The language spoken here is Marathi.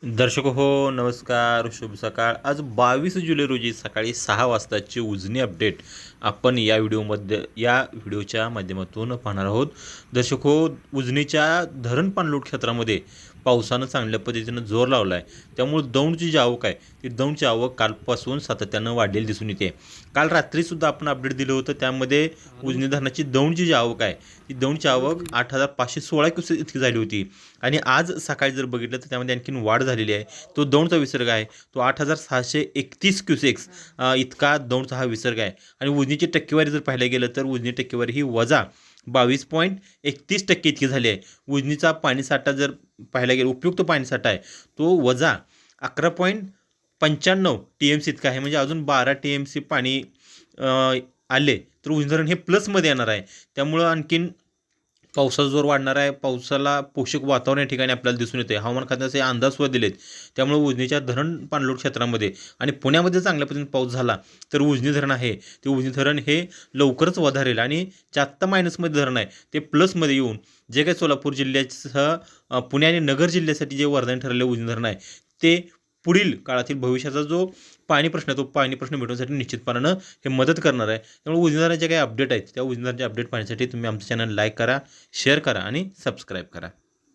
दर्शक हो नमस्कार शुभ सकाळ. आज 22 जुलै रोजी सकाळी 6 वाजताची उजनी अपडेट आपण या व्हिडिओच्या माध्यमातून पाहणार आहोत. दर्शक हो, उजनीच्या धरण पाणलोट क्षेत्रामध्ये पावसानं चांगल्या पद्धतीनं जोर लावला आहे. त्यामुळे दौंडची जी आवक आहे ती दौंडची आवक कालपासून सातत्यानं वाढलेली दिसून येते. काल रात्रीसुद्धा आपण अपडेट दिलं होतं, त्यामध्ये उजनी धरणाची दौंडची जी आवक आहे ती दौंडची आवक 8,516 क्युसेक इतकी झाली होती. आणि आज सकाळी जर बघितलं तर त्यामध्ये आणखीन वाढ झालेली आहे. तो दौंडचा विसर्ग आहे तो 8,631 क्युसेक्स इतका दौंडचा हा विसर्ग आहे. आणि उजनीची टक्केवारी जर पाहायला गेलं तर उजनी टक्केवारी ही वजा 22.31% इतकी झाली आहे. उजनीचा पाणीसाठा जर पाहायला गेलं, उपयुक्त पाणीसाठा आहे तो वजा 11.95 TMC इतका आहे. म्हणजे अजून 12 TMC पाणी आले तर उजनी धरण हे प्लसमध्ये येणार आहे. त्यामुळं आणखीन पावसाचा जोर वाढणार आहे. पावसाला पोषक वातावरण या ठिकाणी आपल्याला दिसून येते. हवामान खात्याचे अंदाजसुद्धा दिलेत. त्यामुळे उजनीच्या धरण पाणलोट क्षेत्रामध्ये आणि पुण्यामध्ये चांगल्या पद्धतीने पाऊस झाला तर उजनी धरण आहे ते उजनी धरण हे लवकरच वधारेल. आणि जे आत्ता मायनसमध्ये धरण आहे ते प्लसमध्ये येऊन जे काही सोलापूर जिल्ह्यासह पुणे आणि नगर जिल्ह्यासाठी जे वरदान ठरलेलं उजनी धरण आहे ते पुढील काळातील भविष्याचा जो पाणी प्रश्न आहे तो पाणी प्रश्न मिटवण्यासाठी निश्चितपणानं हे मदत करणार आहे. त्यामुळे उजनी धरणाचे काही अपडेट आहेत त्या उजनी धरणाचे अपडेट पाहण्यासाठी तुम्ही आमचं चॅनल लाईक करा, शेअर करा आणि सबस्क्राईब करा.